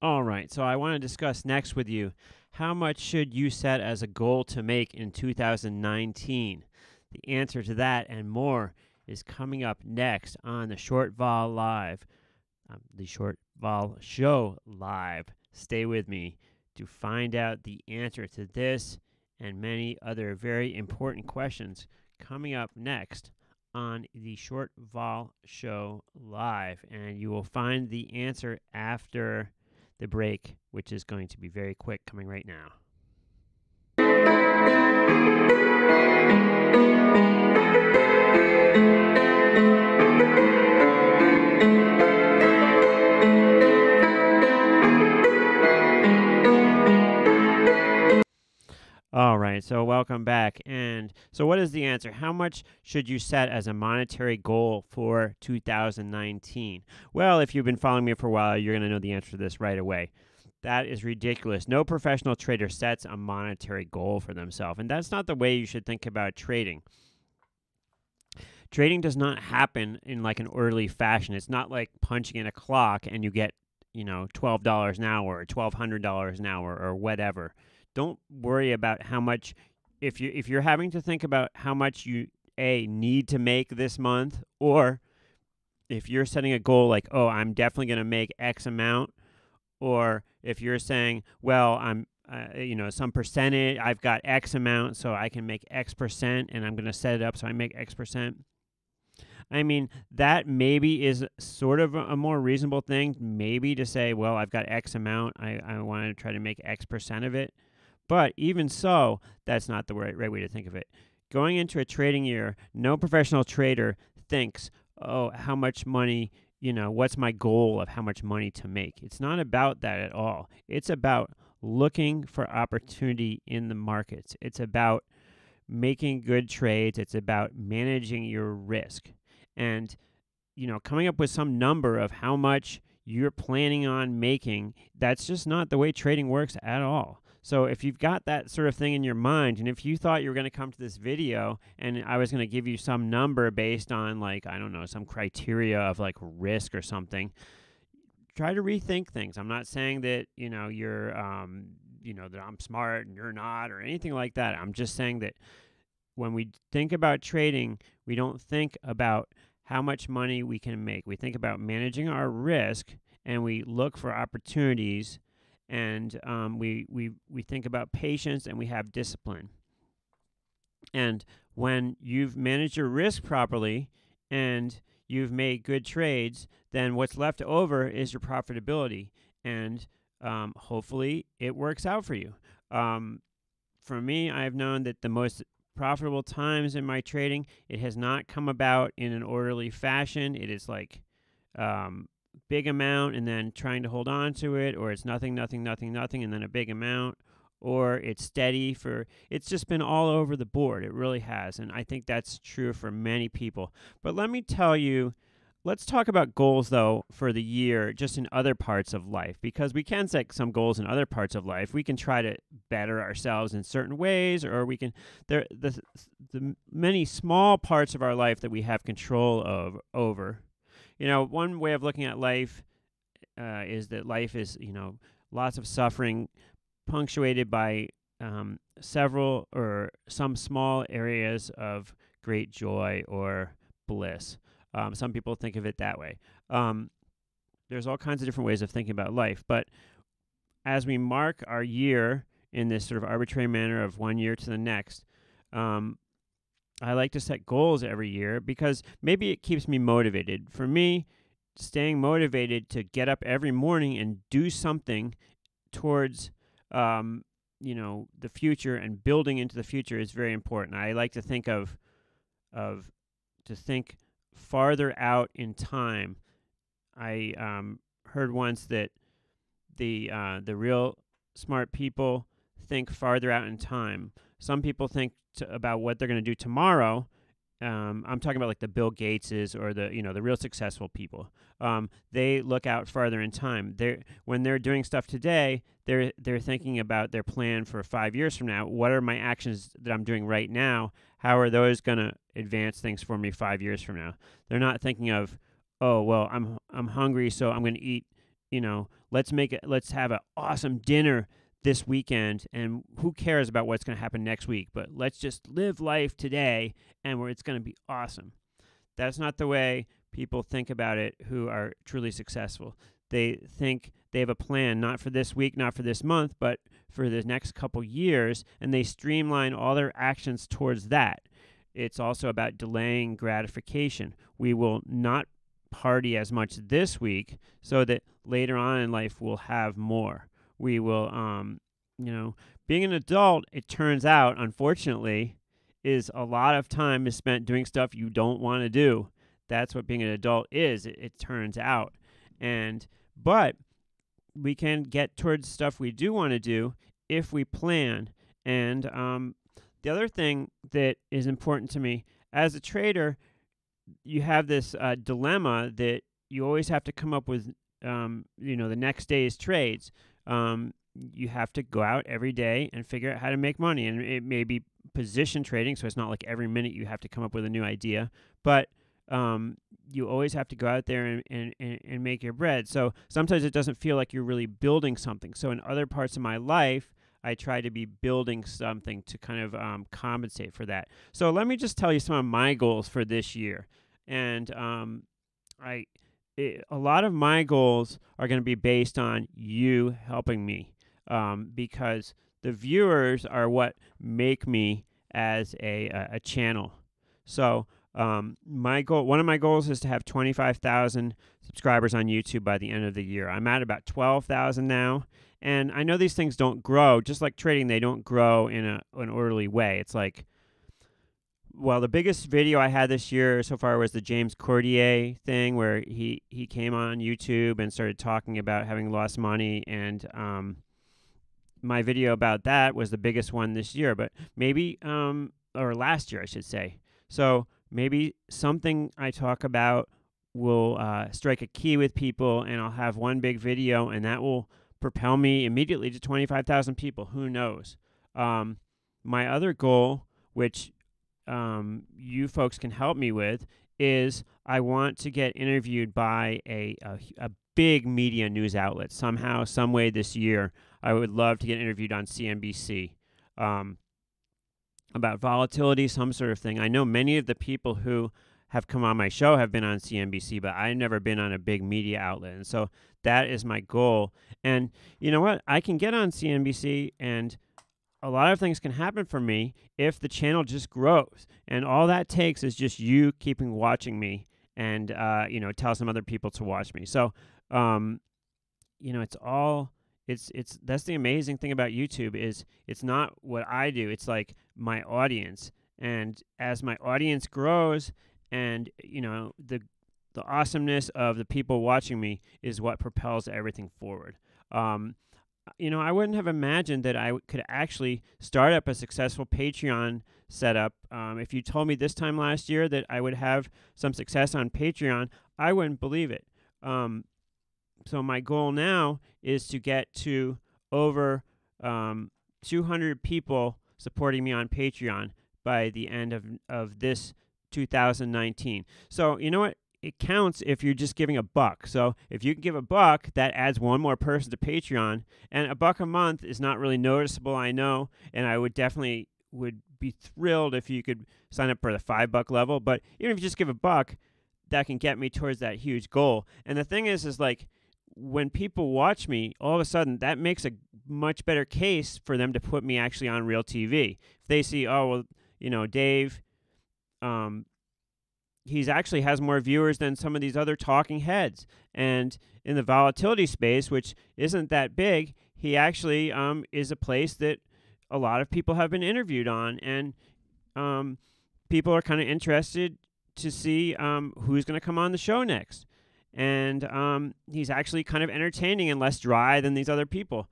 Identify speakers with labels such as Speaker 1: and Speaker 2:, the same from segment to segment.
Speaker 1: All right, so I want to discuss next with you how much should you set as a goal to make in 2019? The answer to that and more is coming up next on the Short Vol Live, the Short Vol Show Live. Stay with me to find out the answer to this and many other very important questions coming up next on the Short Vol Show Live. And you will find the answer after the break, which is going to be very quick, coming right now. All right, so welcome back. And so what is the answer? How much should you set as a monetary goal for 2019? Well, if you've been following me for a while, you're going to know the answer to this right away. That is ridiculous. No professional trader sets a monetary goal for themselves, and that's not the way you should think about trading. Trading does not happen in like an orderly fashion. It's not like punching in a clock and you get, $12 an hour or $1,200 an hour or whatever. Don't worry about how much, if you're having to think about how much you need to make this month, or if you're setting a goal like, oh, I'm definitely going to make X amount, or if you're saying, well, I'm some percentage, I've got X amount, so I can make X percent, and I'm going to set it up so I make X percent. I mean, that maybe is sort of a more reasonable thing, maybe to say, well, I've got X amount, I want to try to make X percent of it. But even so, that's not the right way to think of it. Going into a trading year, no professional trader thinks, oh, how much money, what's my goal of how much money to make? It's not about that at all. It's about looking for opportunity in the markets. It's about making good trades. It's about managing your risk. And, coming up with some number of how much you're planning on making, that's just not the way trading works at all. So if you've got that sort of thing in your mind, and if you thought you were going to come to this video and I was going to give you some number based on, like, I don't know, some criteria of like risk or something, try to rethink things. I'm not saying that, you're, that I'm smart and you're not or anything like that. I'm just saying that when we think about trading, we don't think about how much money we can make. We think about managing our risk, and we look for opportunities. And we think about patience, and we have discipline. And when you've managed your risk properly and you've made good trades, then what's left over is your profitability. And hopefully it works out for you. For me, I've known that the most profitable times in my trading, it has not come about in an orderly fashion. It is like big amount and then trying to hold on to it, or it's nothing, and then a big amount, or it's steady it's just been all over the board. It really has. And I think that's true for many people. But let me tell you, let's talk about goals though for the year, just in other parts of life, because we can set some goals in other parts of life. We can try to better ourselves in certain ways, or we can, the many small parts of our life that we have control over. One way of looking at life is that life is, lots of suffering, punctuated by several or some small areas of great joy or bliss. Some people think of it that way. There's all kinds of different ways of thinking about life. But as we mark our year in this sort of arbitrary manner of one year to the next, I like to set goals every year because maybe it keeps me motivated. For me, staying motivated to get up every morning and do something towards, the future and building into the future is very important. I like to think to think farther out in time. I heard once that the real smart people think farther out in time. Some people think about what they're going to do tomorrow. I'm talking about like the Bill Gateses or the real successful people. They look out farther in time. When they're doing stuff today, they're thinking about their plan for 5 years from now. What are my actions that I'm doing right now? How are those going to advance things for me 5 years from now? They're not thinking of, oh well, I'm hungry, so I'm going to eat let's have an awesome dinner this weekend, and who cares about what's going to happen next week, but let's just live life today, and it's going to be awesome. That's not the way people think about it who are truly successful. They think they have a plan, not for this week, not for this month, but for the next couple years, and they streamline all their actions towards that. It's also about delaying gratification. We will not party as much this week so that later on in life we'll have more. We will, being an adult, it turns out, unfortunately, is a lot of time is spent doing stuff you don't want to do. That's what being an adult is, it turns out. But we can get towards stuff we do want to do if we plan. And the other thing that is important to me, as a trader, you have this dilemma that you always have to come up with, the next day's trades. You have to go out every day and figure out how to make money. And it may be position trading, so it's not like every minute you have to come up with a new idea. But you always have to go out there and make your bread. So sometimes it doesn't feel like you're really building something. So in other parts of my life, I try to be building something to kind of compensate for that. So let me just tell you some of my goals for this year. And a lot of my goals are going to be based on you helping me, because the viewers are what make me as a channel. So one of my goals is to have 25,000 subscribers on YouTube by the end of the year. I'm at about 12,000 now, and I know these things don't grow. Just like trading, they don't grow in an orderly way. It's like, well, the biggest video I had this year so far was the James Cordier thing, where he came on YouTube and started talking about having lost money, and my video about that was the biggest one this year, but maybe or last year, I should say. So maybe something I talk about will strike a key with people, and I'll have one big video, and that will propel me immediately to 25,000 people. Who knows? My other goal, which you folks can help me with, is I want to get interviewed by a big media news outlet somehow, some way this year. I would love to get interviewed on CNBC about volatility, some sort of thing. I know many of the people who have come on my show have been on CNBC, but I've never been on a big media outlet. And so that is my goal. And you know what? I can get on CNBC, and a lot of things can happen for me if the channel just grows. And all that takes is just you keeping watching me and, tell some other people to watch me. So, that's the amazing thing about YouTube is it's not what I do. It's like my audience. And as my audience grows, and, the awesomeness of the people watching me is what propels everything forward. I wouldn't have imagined that I could actually start up a successful Patreon setup. If you told me this time last year that I would have some success on Patreon, I wouldn't believe it. So my goal now is to get to over 200 people supporting me on Patreon by the end of this 2019. So you know what? It counts if you're just giving $1. So if you can give $1, that adds one more person to Patreon. And $1 a month is not really noticeable, I know. And I would definitely be thrilled if you could sign up for the $5 level. But even if you just give $1, that can get me towards that huge goal. And the thing is like, when people watch me, all of a sudden that makes a much better case for them to put me actually on real TV. If they see, oh, well, Dave, he's actually has more viewers than some of these other talking heads. And in the volatility space, which isn't that big, he actually is a place that a lot of people have been interviewed on. And people are kind of interested to see who's going to come on the show next. And he's actually kind of entertaining and less dry than these other people.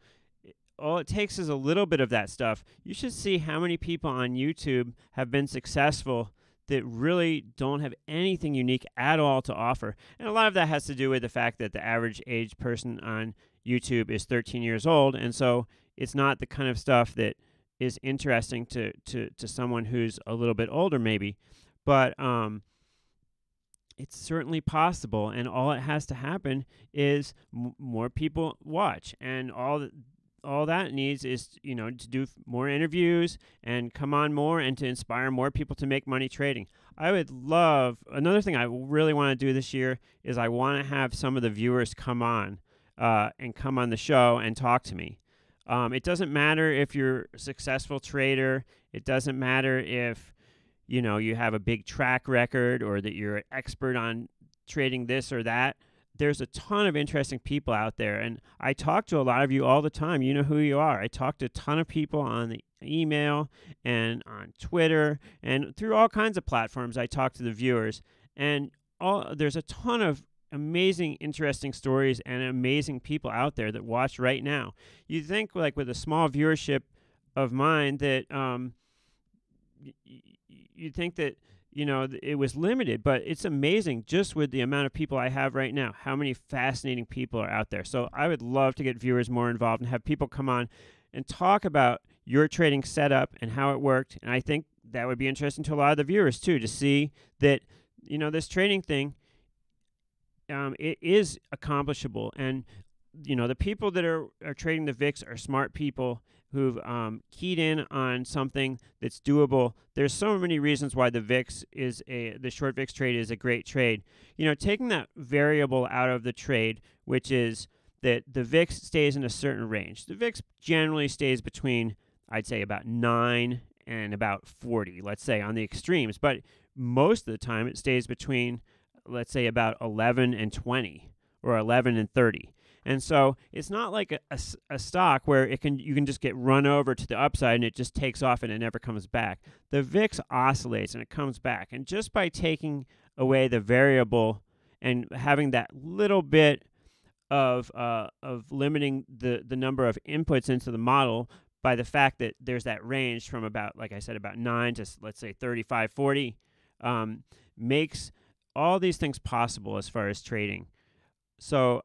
Speaker 1: All it takes is a little bit of that stuff. You should see how many people on YouTube have been successful that really don't have anything unique at all to offer. And a lot of that has to do with the fact that the average age person on YouTube is 13 years old, and so it's not the kind of stuff that is interesting to someone who's a little bit older maybe. But it's certainly possible, and all it has to happen is more people watch, and all that needs is, to do more interviews and come on more and to inspire more people to make money trading. I would love, another thing I really want to do this year is I want to have some of the viewers come on and come on the show and talk to me. It doesn't matter if you're a successful trader. It doesn't matter if you have a big track record or that you're an expert on trading this or that. There's a ton of interesting people out there, and I talk to a lot of you all the time. You know who you are. I talk to a ton of people on the email and on Twitter and through all kinds of platforms. I talk to the viewers, and there's a ton of amazing, interesting stories and amazing people out there that watch right now. You think, like, with a small viewership of mine that you'd think that it was limited, but it's amazing just with the amount of people I have right now, how many fascinating people are out there. So I would love to get viewers more involved and have people come on and talk about your trading setup and how it worked. And I think that would be interesting to a lot of the viewers too, to see that this trading thing, it is accomplishable. And the people that are trading the VIX are smart people who've keyed in on something that's doable. There's so many reasons why the short VIX trade is a great trade. Taking that variable out of the trade, which is that the VIX stays in a certain range. The VIX generally stays between, I'd say, about 9 and about 40, let's say, on the extremes. But most of the time, it stays between, let's say, about 11 and 20 or 11 and 30. And so it's not like a stock where you can just get run over to the upside and it just takes off and it never comes back. The VIX oscillates and it comes back. And just by taking away the variable and having that little bit of limiting the number of inputs into the model by the fact that there's that range from about, like I said, about 9 to, let's say, 35, 40, makes all these things possible as far as trading. So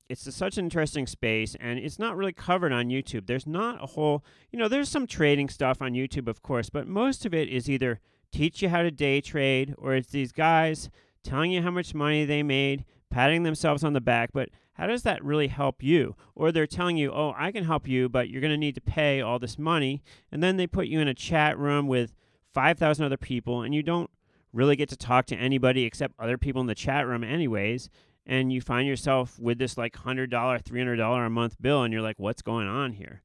Speaker 1: it's such an interesting space, and it's not really covered on YouTube. There's not a whole, there's some trading stuff on YouTube, of course, but most of it is either teach you how to day trade, or it's these guys telling you how much money they made, patting themselves on the back, but how does that really help you? Or they're telling you, oh, I can help you, but you're going to need to pay all this money, and then they put you in a chat room with 5,000 other people, and you don't really get to talk to anybody except other people in the chat room anyways. And you find yourself with this like $100, $300 a month bill, and you're like, what's going on here?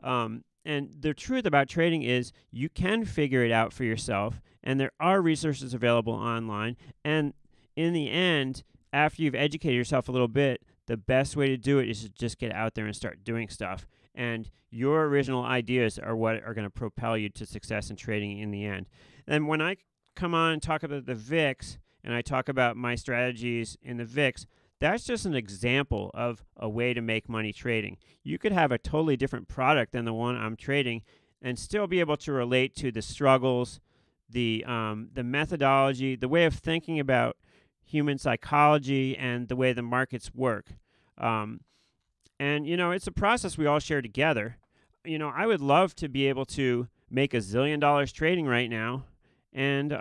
Speaker 1: And the truth about trading is you can figure it out for yourself, and there are resources available online. And in the end, after you've educated yourself a little bit, the best way to do it is to just get out there and start doing stuff. And your original ideas are what are going to propel you to success in trading in the end. And when I come on and talk about the VIX, and I talk about my strategies in the VIX, that's just an example of a way to make money trading. You could have a totally different product than the one I'm trading and still be able to relate to the struggles, the methodology, the way of thinking about human psychology, and the way the markets work. And, it's a process we all share together. I would love to be able to make $1 zillion trading right now and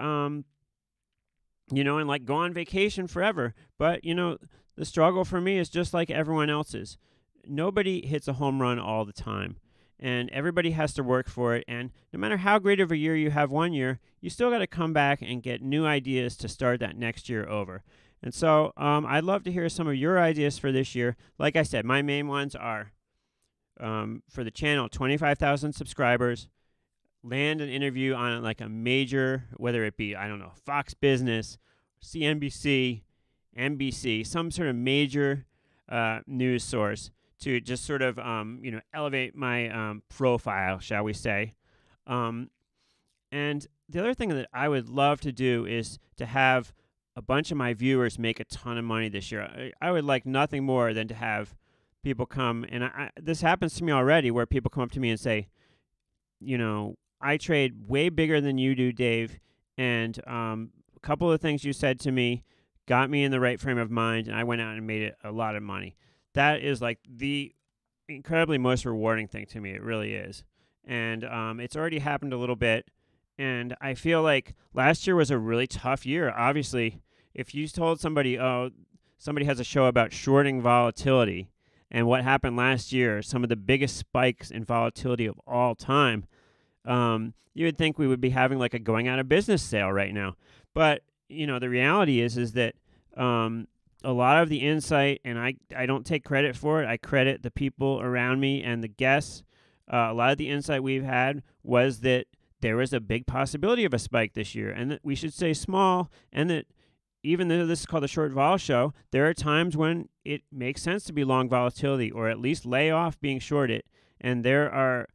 Speaker 1: and like go on vacation forever. But, the struggle for me is just like everyone else's. Nobody hits a home run all the time, and everybody has to work for it. And no matter how great of a year you have one year, you still got to come back and get new ideas to start that next year over. And so I'd love to hear some of your ideas for this year. Like I said, my main ones are for the channel, 25,000 subscribers, land an interview on like a major, whether it be, I don't know, Fox Business, CNBC, NBC, some sort of major news source to just sort of, elevate my profile, shall we say. And the other thing that I would love to do is to have a bunch of my viewers make a ton of money this year. I would like nothing more than to have people come, and this happens to me already, where people come up to me and say, I trade way bigger than you do, Dave, and a couple of things you said to me got me in the right frame of mind, and I went out and made it a lot of money. That is like the incredibly most rewarding thing to me. It really is. And it's already happened a little bit, and I feel like last year was a really tough year. Obviously, if you told somebody, oh, somebody has a show about shorting volatility and what happened last year, some of the biggest spikes in volatility of all time, you would think we would be having like a going out of business sale right now. But, the reality is that a lot of the insight, and I don't take credit for it. I credit the people around me and the guests. A lot of the insight we've had was that there was a big possibility of a spike this year, and that we should stay small, and that even though this is called a short vol show, there are times when it makes sense to be long volatility or at least lay off being shorted. And there are,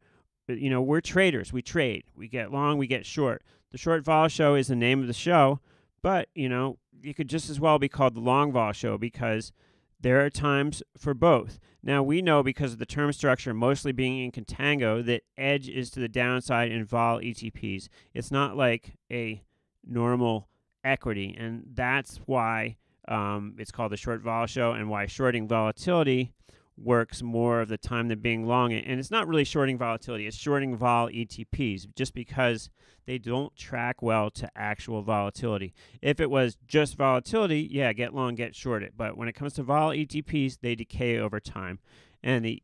Speaker 1: we're traders. We trade. We get long, we get short. The short vol show is the name of the show, but, it could just as well be called the long vol show because there are times for both. Now, we know because of the term structure mostly being in contango that edge is to the downside in vol ETPs. It's not like a normal equity, and that's why it's called the short vol show and why shorting volatility works more of the time than being long. And it's not really shorting volatility, it's shorting vol ETPs just because they don't track well to actual volatility. If it was just volatility, yeah, get long, get short it. But when it comes to vol ETPs, they decay over time. And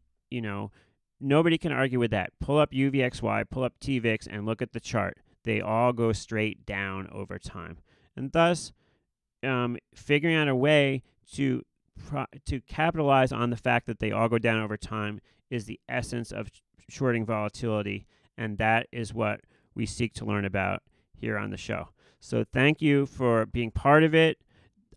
Speaker 1: nobody can argue with that. Pull up UVXY, pull up TVIX, and look at the chart. They all go straight down over time. And thus, figuring out a way to capitalize on the fact that they all go down over time is the essence of shorting volatility, and that is what we seek to learn about here on the show. So thank you for being part of it.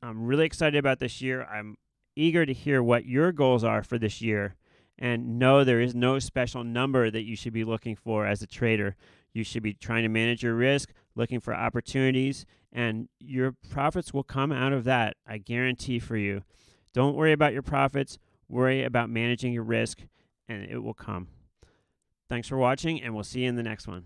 Speaker 1: I'm really excited about this year. I'm eager to hear what your goals are for this year, and no, there is no special number that you should be looking for as a trader. You should be trying to manage your risk, looking for opportunities, and your profits will come out of that, I guarantee for you. Don't worry about your profits. Worry about managing your risk, and it will come. Thanks for watching, and we'll see you in the next one.